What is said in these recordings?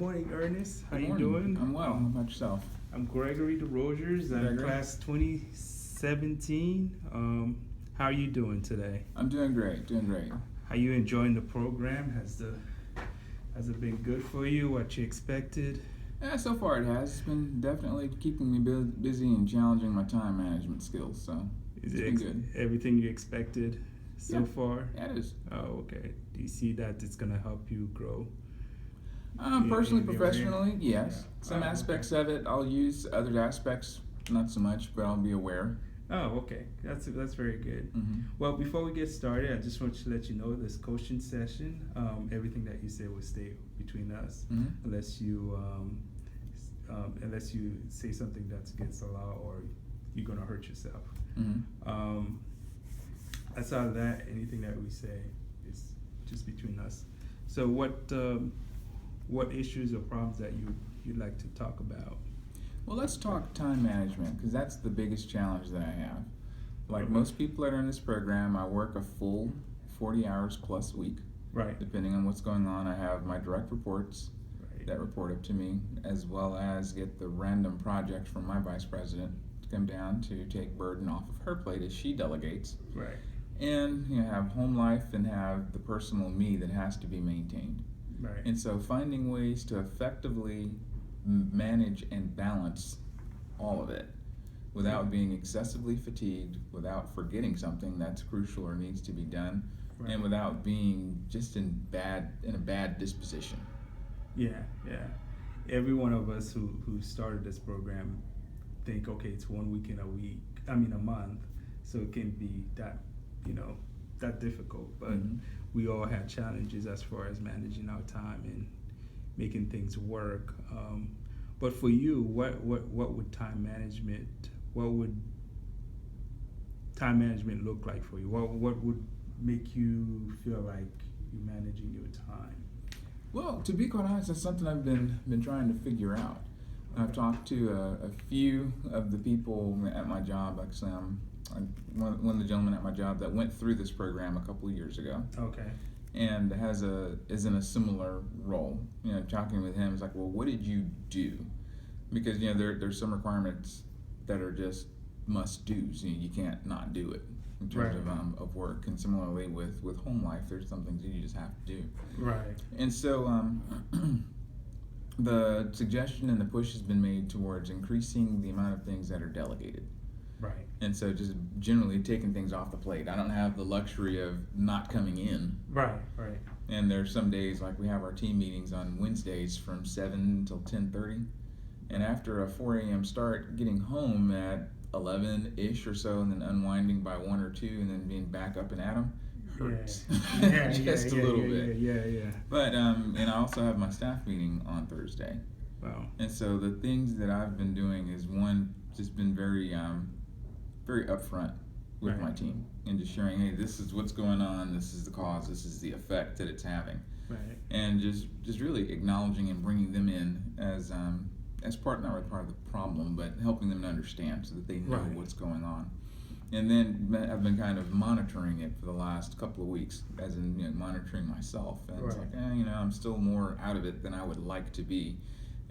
morning, Ernest. How Good you morning. doing? I'm well. How about yourself? I'm Gregory DeRogers. I'm Gregory. class 2017. How are you doing today? I'm doing great. Doing great. How you enjoying the program? Has it been good for you? What you expected? Yeah, so far it has. It's been definitely keeping me busy and challenging my time management skills. So Is it's it been good. everything you expected so Yeah. far? Yeah, it is. Oh, okay. Do you see that it's gonna help you grow? Personally, in your professionally, area? yes. Yeah. Some Oh, aspects okay. of it I'll use. Other aspects, not so much, but I'll be aware. Oh, okay. That's very good. Mm-hmm. Well, before we get started, I just want to let you know this coaching session. Everything that you say will stay between us, Mm-hmm. unless you say something that's against the law or you're gonna hurt yourself. Mm-hmm. Outside of that, anything that we say is just between us. So, what issues or problems that you'd like to talk about? Well, let's talk time management because that's the biggest challenge that I have. Like Okay. most people that are in this program, I work a full 40 hours plus week. Right. Depending on what's going on, I have my direct reports Right. that report up to me, as well as get the random project from my vice president to come down to take burden off of her plate as she delegates. Right. And have home life and have the personal me that has to be maintained. Right. And so finding ways to effectively manage and balance all of it without being excessively fatigued, without forgetting something that's crucial or needs to be done, Right. and without being just in a bad disposition. Yeah, yeah. Every one of us who started this program think, okay, it's 1 week in a week. I mean, a month, so it can be that difficult. But Mhm. we all have challenges as far as managing our time and making things work. But for you, what would time management? What would time management look like for you? What would make you feel like you're managing your time? Well, to be quite honest, that's something I've been trying to figure out. I've Okay. talked to a few of the people at my job. Actually, one of the gentlemen at my job that went through this program a couple of years ago, Okay. and is in a similar role. Talking with him is like, well, what did you do? Because there's some requirements that are just must do's. You can't not do it in terms Right. of work. And similarly with home life, there's some things that you just have to do. Right. And so the suggestion and the push has been made towards increasing the amount of things that are delegated. Right. And so just generally taking things off the plate. I don't have the luxury of not coming in. Right. Right. And there's some days, like we have our team meetings on Wednesdays from 7 until 10:30. And after a 4 a.m. start, getting home at 11-ish or so, and then unwinding by 1 or 2, and then being back up and at 'em hurts. Yeah. Just a little bit. Yeah. But and I also have my staff meeting on Thursday. Wow. And so the things that I've been doing is, one, just been very very upfront with Right. my team and just sharing, hey, this is what's going on, this is the cause, this is the effect that it's having, Right. and just really acknowledging and bringing them in as part, not really part of the problem, but helping them to understand so that they know Right. what's going on. And then I've been kind of monitoring it for the last couple of weeks, as in monitoring myself, and it's Right. like I'm still more out of it than I would like to be.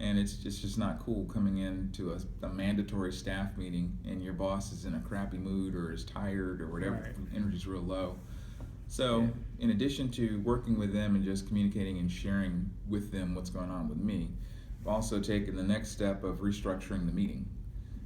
And it's just not cool coming into a mandatory staff meeting and your boss is in a crappy mood or is tired or whatever, Right. energy's real low. So Yeah. in addition to working with them and just communicating and sharing with them what's going on with me, I've also taken the next step of restructuring the meeting.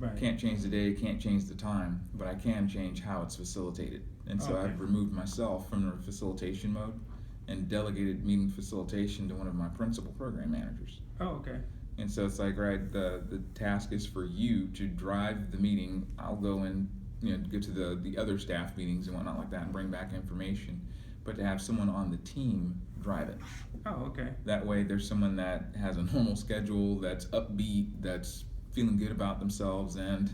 Right. Can't change the day, can't change the time, but I can change how it's facilitated. And so Okay. I've removed myself from the facilitation mode and delegated meeting facilitation to one of my principal program managers. Oh, okay. And so it's like, right, the task is for you to drive the meeting. I'll go and go to the other staff meetings and whatnot like that and bring back information, but to have someone on the team drive it. Oh, okay. That way there's someone that has a normal schedule, that's upbeat, that's feeling good about themselves, and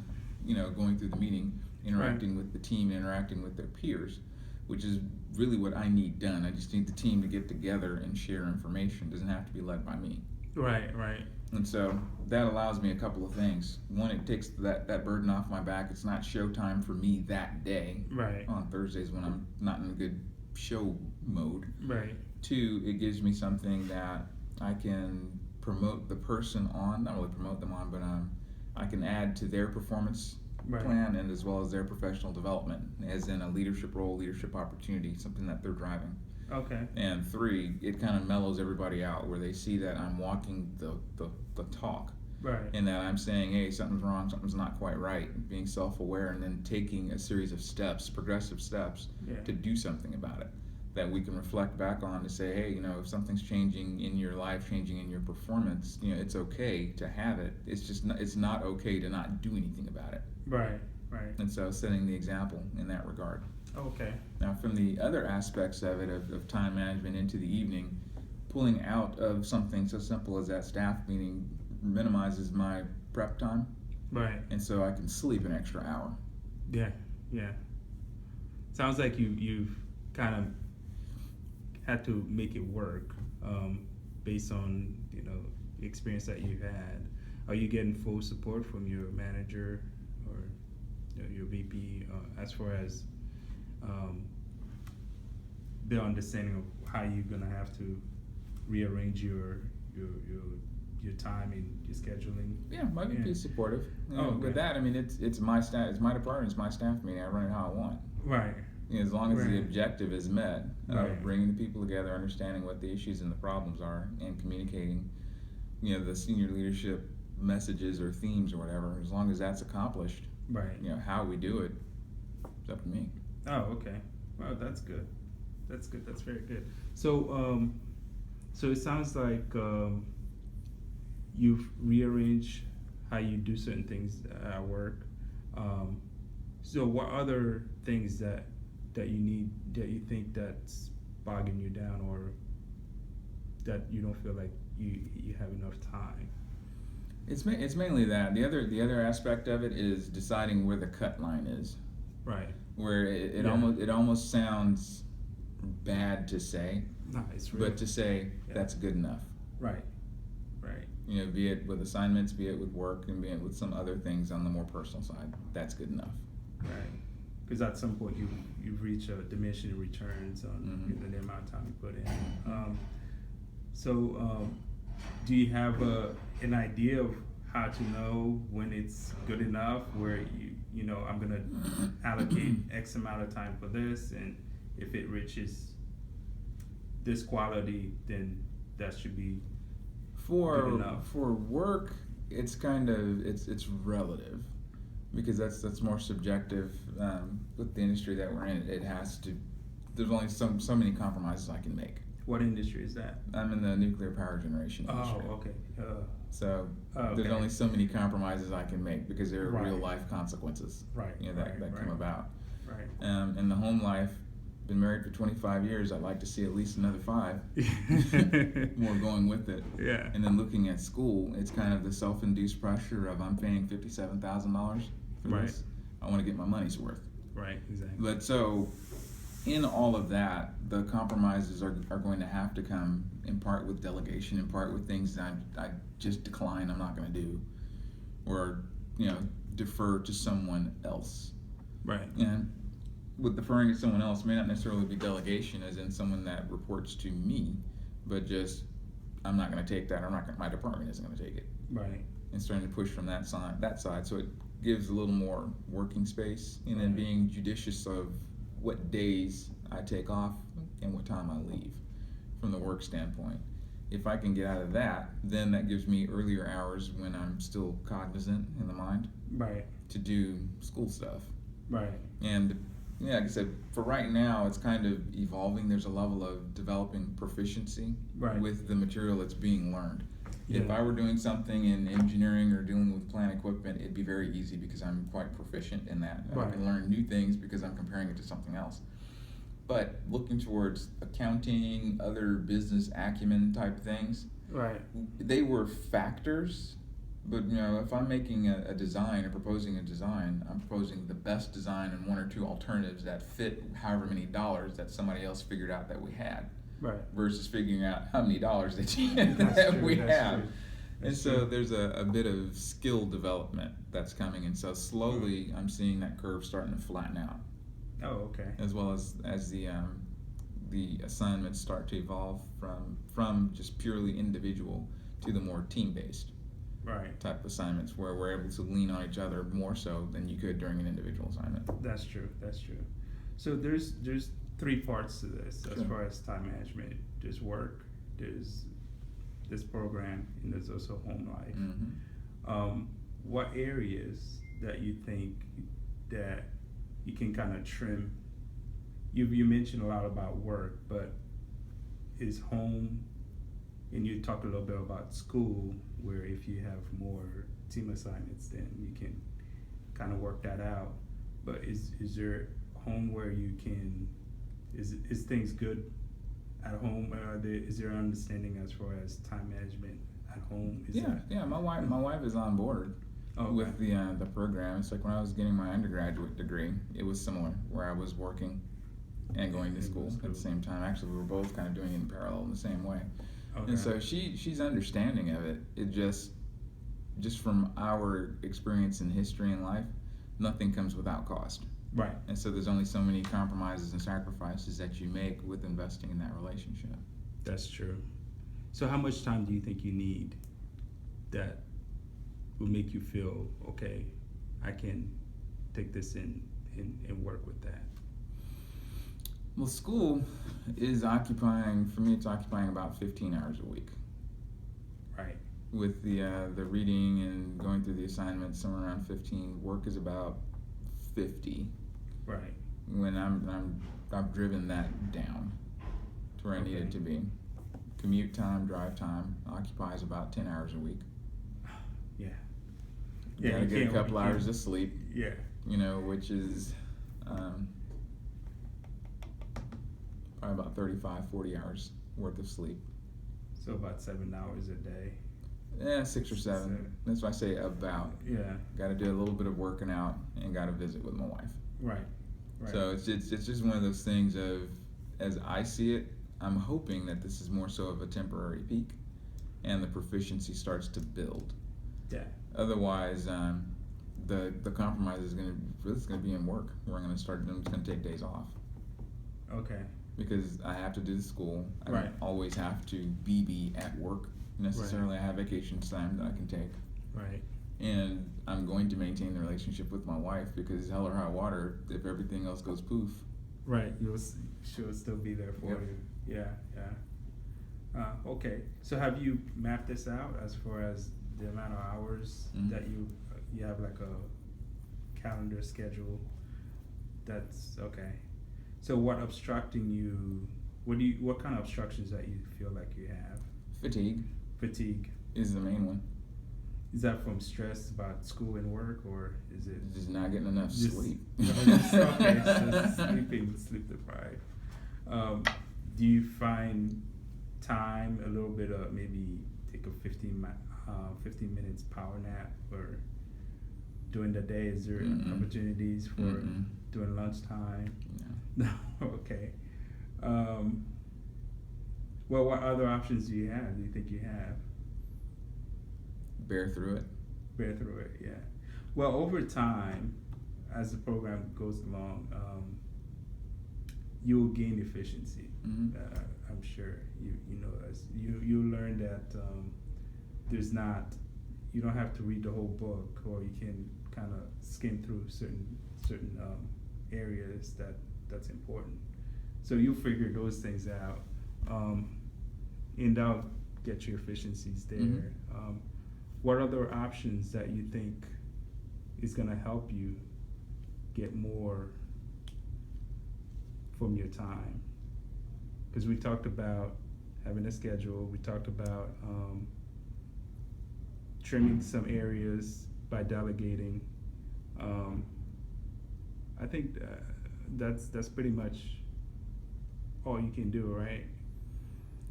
going through the meeting, interacting with the team, interacting with their peers, which is really what I need done. I just need the team to get together and share information. It doesn't have to be led by me. Right. Right. And so that allows me a couple of things. One, it takes that burden off my back. It's not showtime for me that day Right. on Thursdays when I'm not in a good show mode. Right. Two, it gives me something that I can promote the person on, not really promote them on, but I can add to their performance Right. plan and as well as their professional development, as in a leadership role, leadership opportunity, something that they're driving. Okay. And three, it kind of mellows everybody out where they see that I'm walking the talk. Right. And that I'm saying, hey, something's wrong, something's not quite right, being self-aware, and then taking a series of steps, progressive steps, Yeah. to do something about it, that we can reflect back on to say, hey, if something's changing in your life, changing in your performance, it's okay to have it. It's just it's not okay to not do anything about it. Right. Right. And so setting the example in that regard. Okay. Now, from the other aspects of it, of time management into the evening, pulling out of something so simple as that staff meeting minimizes my prep time. Right. And so I can sleep an extra hour. Yeah. Yeah. Sounds like you've kind of had to make it work, based on the experience that you had. Are you getting full support from your manager or your VP as far as their understanding of how you're gonna have to rearrange your time and your scheduling? Yeah, my VP is supportive. Okay. With that, it's my staff, it's my department, it's my staff meeting. I run it how I want. Right. As long as Right. the objective is met, Right. bringing the people together, understanding what the issues and the problems are, and communicating, the senior leadership messages or themes or whatever. As long as that's accomplished, Right. how we do it, it's up to me. Oh, okay. Well, that's good. That's good. That's very good. So, so it sounds like you've rearranged how you do certain things at work. So, what other things that you need, that you think that's bogging you down, or that you don't feel like you have enough time? It's mainly that. The other aspect of it is deciding where the cut line is. Right. Where it Yeah. almost sounds bad to say, No, it's real. but to say Yeah. that's good enough. Right. Right. Be it with assignments, be it with work, and be it with some other things on the more personal side. That's good enough. Right. Because at some point you reach a diminishing returns on Mhm. the amount of time you put in. So, do you have an idea of how to know when it's good enough, where I'm gonna allocate X amount of time for this, and if it reaches this quality, then that should be good enough? For work, it's kind of it's relative, because that's more subjective. With the industry that we're in, it has to. There's only so many compromises I can make. What industry is that? I'm in the nuclear power generation industry. Oh, okay. So Okay. there's only so many compromises I can make, because there are Right. real life consequences. Right. That Right. come about. Right. In the home life, been married for 25 years. I'd like to see at least another 5 more going with it. Yeah. And then looking at school, it's kind of the self-induced pressure of, I'm paying $57,000 for Right. this. I want to get my money's worth. Right. Exactly. But so, in all of that, the compromises are going to have to come in part with delegation, in part with things that I just decline, I'm not going to do, or defer to someone else. Right. And with deferring to someone else may not necessarily be delegation, as in someone that reports to me, but just, I'm not going to take that, or my department isn't going to take it. Right. And starting to push from that side, so it gives a little more working space, and then Right. being judicious of what days I take off and what time I leave from the work standpoint. If I can get out of that, then that gives me earlier hours when I'm still cognizant in the mind Right. to do school stuff. Right. And like I said, for right now, it's kind of evolving. There's a level of developing proficiency Right. with the material that's being learned. Yeah. If I were doing something in engineering or dealing with plant equipment, it'd be very easy, because I'm quite proficient in that. Right. I can learn new things because I'm comparing it to something else. But looking towards accounting, other business acumen type things, Right. they were factors. But if I'm making a design or proposing a design, I'm proposing the best design and 1 or 2 alternatives that fit however many dollars that somebody else figured out that we had, Right. versus figuring out how many dollars that That's true, we that's have. true. And That's so true. there's a bit of skill development that's coming, and so slowly I'm seeing that curve starting to flatten out, Oh, okay. as well as the assignments start to evolve from just purely individual to the more team-based Right. type of assignments where we're able to lean on each other more so than you could during an individual assignment. That's true. That's true. So there's three parts to this as Sure. far as time management. There's work, there's this program, and there's also home life. Mm-hmm. What areas that you think that you can kind of trim? You mentioned a lot about work, but is home, and you talked a little bit about school, where if you have more team assignments, then you can kind of work that out. But is there home where you can, is things good at home? Is there understanding as far as time management at home? Yeah. My wife is on board with the program. It's like when I was getting my undergraduate degree, it was similar, where I was working and going to school at the same time. Actually, we were both kind of doing it in parallel in the same way. Okay. And so she's understanding of it. It just from our experience in history and life, nothing comes without cost. Right. And so there's only so many compromises and sacrifices that you make with investing in that relationship. That's true. So how much time do you think you need that will make you feel, okay, I can take this in and work with that? Well, school is occupying, for me, it's occupying about 15 hours a week. Right. With the reading and going through the assignments, somewhere around 15. Work is about 50. Right. When I've driven that down to where I need it to be. Commute time, drive time occupies about 10 hours a week. Yeah. You gotta get a couple hours of sleep. Yeah. Which is probably about 35, 40 hours worth of sleep. So about 7 hours a day. Yeah, 6 or 7. That's why I say about. Yeah. Got to do a little bit of working out and got to visit with my wife. Right. Right. So it's just one of those things of, as I see it, I'm hoping that this is more so of a temporary peak, and the proficiency starts to build. Yeah. Otherwise, the compromise is gonna be in work. I'm just gonna take days off. Okay. Because I have to do the school. I Right. don't always have to be at work necessarily. I have vacation time that I can take. Right. And I'm going to maintain the relationship with my wife, because hell or high water, if everything else goes poof. Right. She'll still be there for you. Yeah. Yeah. Okay. So have you mapped this out as far as the amount of hours that you have, like a calendar schedule? That's okay. So what kind of obstructions that you feel like you have? Fatigue. Is the main one. Is that from stress about school and work, or is it Just not getting enough sleep. Okay, so sleep deprived. Do you find time a little bit of maybe take a 15 minutes power nap, or during the day? Is there opportunities for during lunchtime? No. Okay. Well, what other options do you have? Do you think you have? Bear through it. Yeah. Well, over time, as the program goes along, you'll gain efficiency. I'm sure you know as you learn that you don't have to read the whole book, or you can kind of skim through certain areas that's important. So you figure those things out, and that'll get your efficiencies there. What other options that you think is going to help you get more from your time? Because we talked about having a schedule. We talked about trimming some areas by delegating. I think that's pretty much all you can do, right?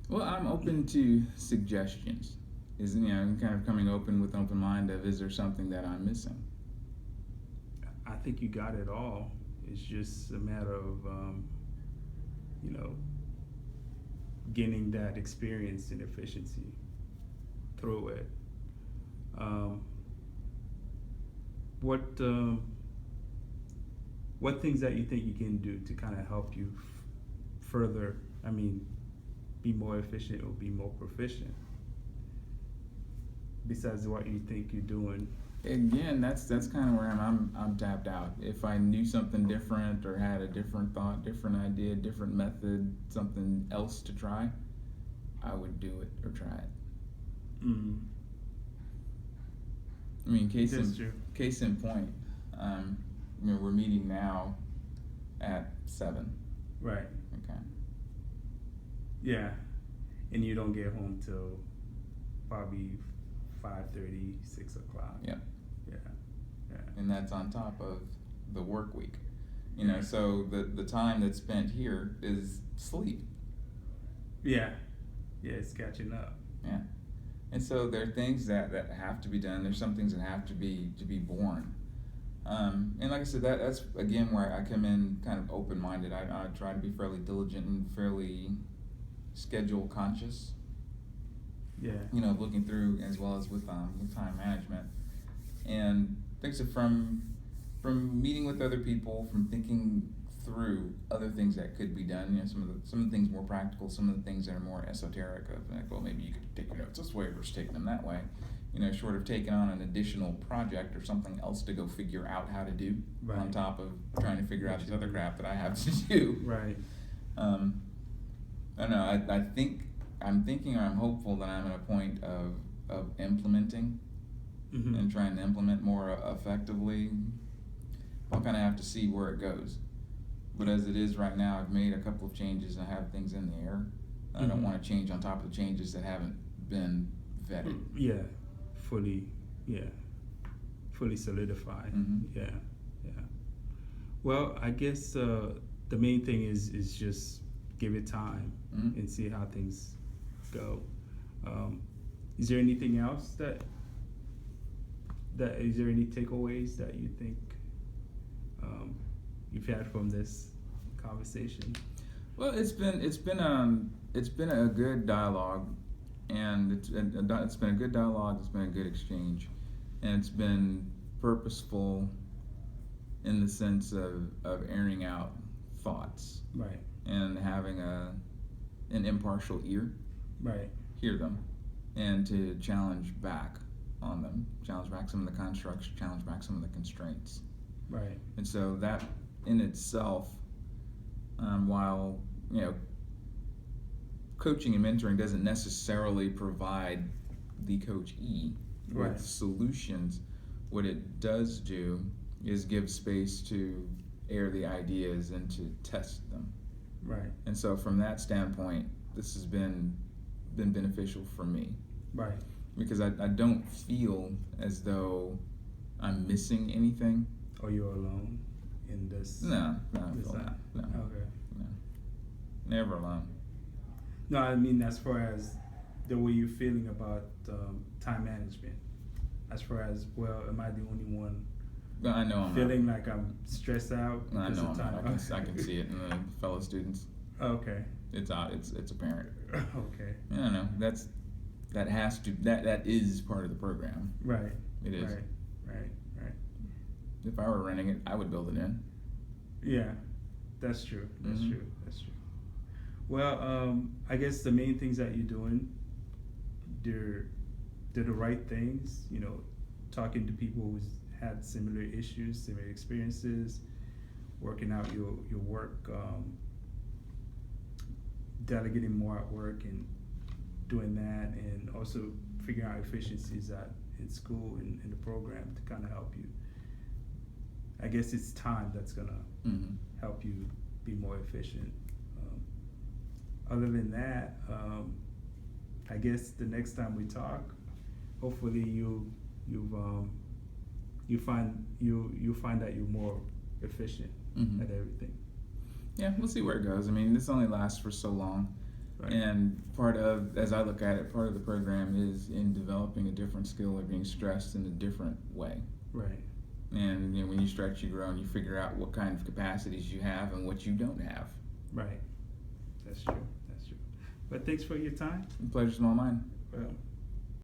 Well, I'm open to suggestions. I'm kind of coming open with an open mind of, is there something that I'm missing? I think you got it all. It's just a matter of, gaining that experience and efficiency through it. What things that you think you can do to kind of help you further, be more efficient or be more proficient? besides what you think you're doing? Again, that's kind of where I'm tapped out. If I knew something different or had a different thought, different idea, different method, something else to try, I would do it or try it. Mm. I mean, That's true. case in point, we're meeting now at 7. Right. Okay. Yeah. And you don't get home till probably 5:30, 6 o'clock. Yeah. Yeah. Yeah. And that's on top of the work week. So the time that's spent here is sleep. Yeah. Yeah, it's catching up. Yeah. And so there are things that have to be done. There's some things that have to be born. And like I said, that's again where I come in kind of open-minded. I try to be fairly diligent and fairly schedule conscious. Yeah. Looking through as well as with time management, and things from meeting with other people, from thinking through other things that could be done. Some of the things more practical, some of the things that are more esoteric. Of like, well, maybe you could take your notes this way versus taking them that way. Short of taking on an additional project or something else to go figure out how to do, Right. on top of trying to figure out this other crap that I have to do. Right. I don't know. I think I'm thinking, or I'm hopeful that I'm at a point of implementing Mm-hmm. and trying to implement more effectively. I'll kind of have to see where it goes. But as it is right now, I've made a couple of changes and I have things in the air. I don't Mhm. want to change on top of the changes that haven't been vetted. Yeah. Fully solidified. Mhm. Yeah. Yeah. Well, I guess the main thing is just give it time Mhm. and see how things go. Is there anything else that is there any takeaways that you think you've had from this conversation? Well, it's been a good dialogue, and it's been a good dialogue. It's been a good exchange, and it's been purposeful in the sense of airing out thoughts Right. and having an impartial ear Right. hear them, and to challenge back on them, challenge back some of the constructs, challenge back some of the constraints. Right. And so that in itself, while coaching and mentoring doesn't necessarily provide the coachee with Right. solutions, what it does do is give space to air the ideas and to test them. Right. And so from that standpoint, this has been beneficial for me, Right. because I don't feel as though I'm missing anything. Or you're alone in this? No, I don't this feel time? that. No, Okay. no. Never alone. No, I mean as far as the way you're feeling about time management. As far as, well, am I the only one But I know I'm feeling like I'm stressed out not. I because know of I'm time? not. I can see it in the fellow students. Okay. It's apparent. Okay. I don't know. That is part of the program. Right. It is. Right. Right. Right. If I were running it, I would build it in. Yeah, that's true. That's Mhm. true. That's true. Well, I guess the main things that you're doing, they're the right things. Talking to people who's had similar issues, similar experiences, working out your work, delegating more at work and doing that, and also figuring out efficiencies in school and in the program to kind of help you. I guess it's time that's gonna Mm-hmm. help you be more efficient. Other than that, I guess the next time we talk, hopefully you find that you're more efficient Mhm. at everything. Yeah, we'll see where it goes. I mean, this only lasts for so long. Right. And as I look at it, part of the program is in developing a different skill or being stressed in a different way. Right. And when you stretch, you grow, and you figure out what kind of capacities you have and what you don't have. Right. That's true. That's true. But thanks for your time. The pleasure's all mine. Well.